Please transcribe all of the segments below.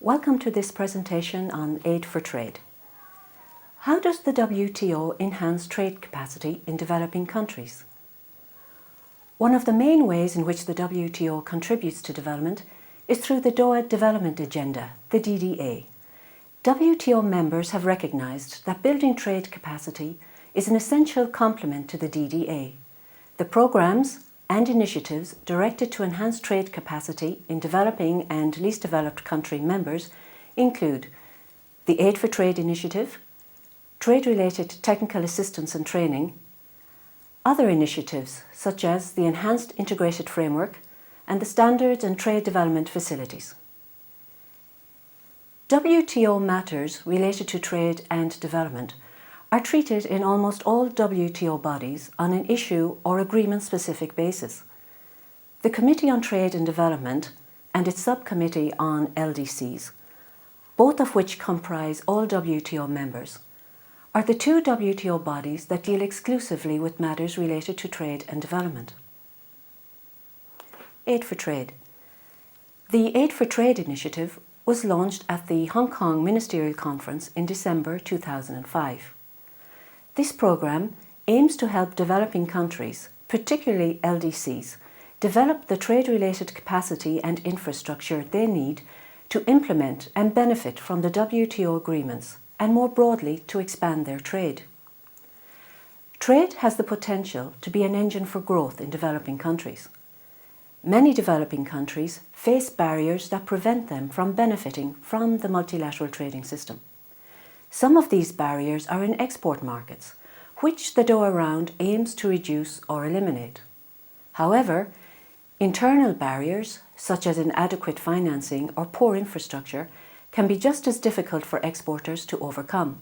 Welcome to this presentation on Aid for Trade. How does the WTO enhance trade capacity in developing countries? One of the main ways in which the WTO contributes to development is through the Doha Development Agenda, the DDA. WTO members have recognised that building trade capacity is an essential complement to the DDA. The programmes and initiatives directed to enhance trade capacity in developing and least developed country members include the Aid for Trade initiative, trade-related technical assistance and training, other initiatives such as the Enhanced Integrated Framework and the Standards and Trade Development Facilities. WTO matters related to trade and development are treated in almost all WTO bodies on an issue or agreement-specific basis. The Committee on Trade and Development and its subcommittee on LDCs, both of which comprise all WTO members, are the two WTO bodies that deal exclusively with matters related to trade and development. Aid for Trade. The Aid for Trade initiative was launched at the Hong Kong Ministerial Conference in December 2005. This programme aims to help developing countries, particularly LDCs, develop the trade-related capacity and infrastructure they need to implement and benefit from the WTO agreements and more broadly to expand their trade. Trade has the potential to be an engine for growth in developing countries. Many developing countries face barriers that prevent them from benefiting from the multilateral trading system. Some of these barriers are in export markets, which the Doha Round aims to reduce or eliminate. However, internal barriers, such as inadequate financing or poor infrastructure, can be just as difficult for exporters to overcome.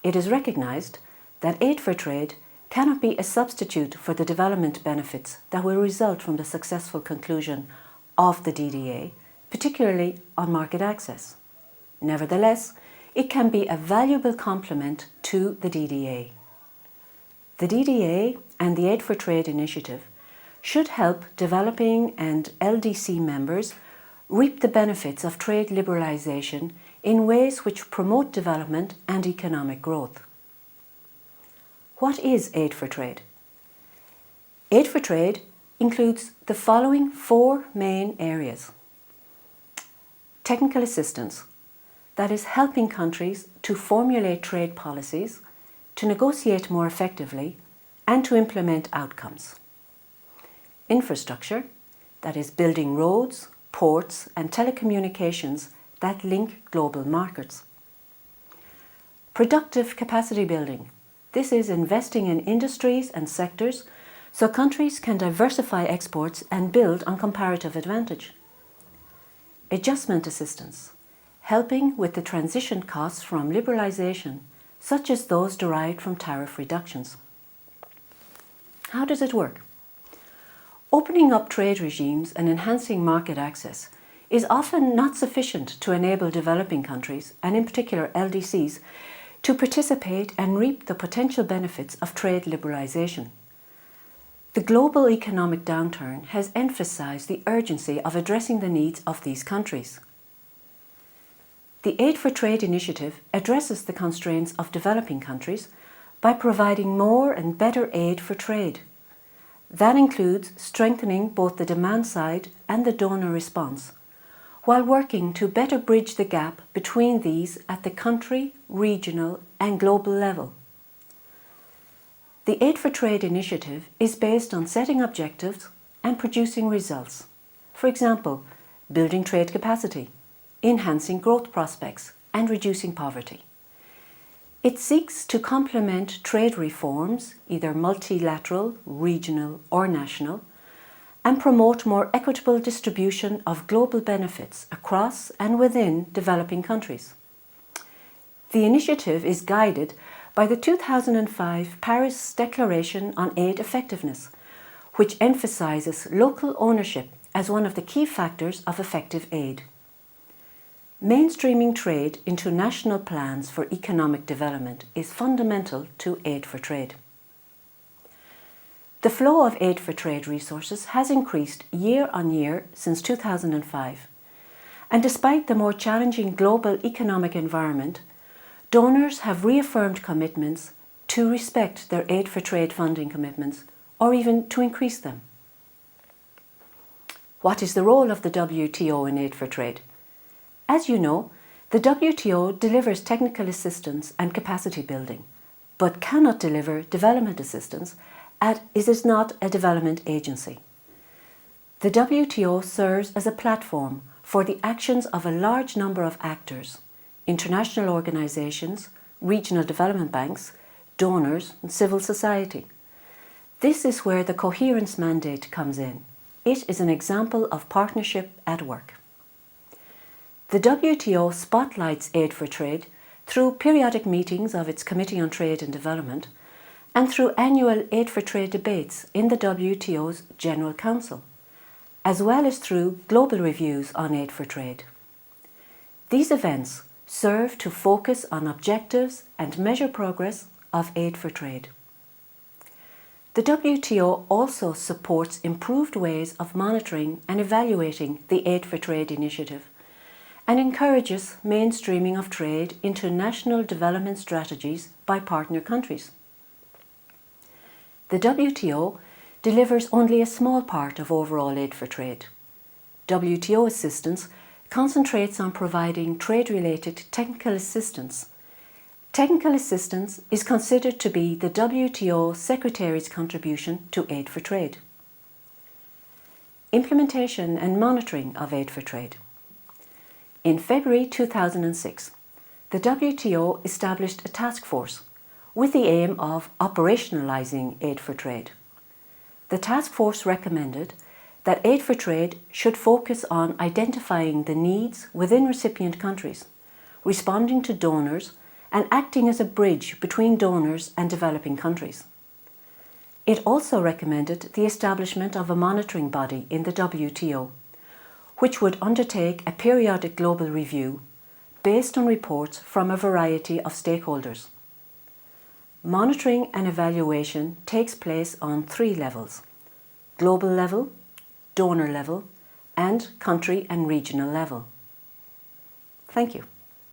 It is recognised that Aid for Trade cannot be a substitute for the development benefits that will result from the successful conclusion of the DDA, particularly on market access. Nevertheless, it can be a valuable complement to the DDA. The DDA and the Aid for Trade initiative should help developing and LDC members reap the benefits of trade liberalisation in ways which promote development and economic growth. What is Aid for Trade? Aid for Trade includes the following four main areas. Technical assistance, that is helping countries to formulate trade policies, to negotiate more effectively, and to implement outcomes. Infrastructure, that is building roads, ports, and telecommunications that link global markets. Productive capacity building, this is investing in industries and sectors so countries can diversify exports and build on comparative advantage. Adjustment assistance, helping with the transition costs from liberalisation, such as those derived from tariff reductions. How does it work? Opening up trade regimes and enhancing market access is often not sufficient to enable developing countries, and in particular LDCs, to participate and reap the potential benefits of trade liberalisation. The global economic downturn has emphasised the urgency of addressing the needs of these countries. The Aid for Trade initiative addresses the constraints of developing countries by providing more and better aid for trade. That includes strengthening both the demand side and the donor response, while working to better bridge the gap between these at the country, regional, and global level. The Aid for Trade initiative is based on setting objectives and producing results. For example, building trade capacity, enhancing growth prospects, and reducing poverty. It seeks to complement trade reforms, either multilateral, regional, or national, and promote more equitable distribution of global benefits across and within developing countries. The initiative is guided by the 2005 Paris Declaration on Aid Effectiveness, which emphasises local ownership as one of the key factors of effective aid. Mainstreaming trade into national plans for economic development is fundamental to Aid for Trade. The flow of Aid for Trade resources has increased year on year since 2005, And despite the more challenging global economic environment, donors have reaffirmed commitments to respect their aid for trade funding commitments, or even to increase them. What is the role of the WTO in aid for trade? As you know, the WTO delivers technical assistance and capacity building, but cannot deliver development assistance as it is not a development agency. The WTO serves as a platform for the actions of a large number of actors, international organizations, regional development banks, donors, and civil society. This is where the Coherence Mandate comes in. It is an example of partnership at work. The WTO spotlights aid for trade through periodic meetings of its Committee on Trade and Development and through annual aid for trade debates in the WTO's General Council, as well as through global reviews on aid for trade. These events serve to focus on objectives and measure progress of aid for trade. The WTO also supports improved ways of monitoring and evaluating the Aid for Trade initiative and encourages mainstreaming of trade into national development strategies by partner countries. The WTO delivers only a small part of overall aid for trade. WTO assistance concentrates on providing trade-related technical assistance. Technical assistance is considered to be the WTO Secretary's contribution to aid for trade. Implementation and monitoring of aid for trade. In February 2006, the WTO established a task force with the aim of operationalizing aid for trade. The task force recommended that aid for trade should focus on identifying the needs within recipient countries, responding to donors, and acting as a bridge between donors and developing countries. It also recommended the establishment of a monitoring body in the WTO, which would undertake a periodic global review based on reports from a variety of stakeholders. Monitoring and evaluation takes place on 3 levels: global level, donor level, and country and regional level. Thank you.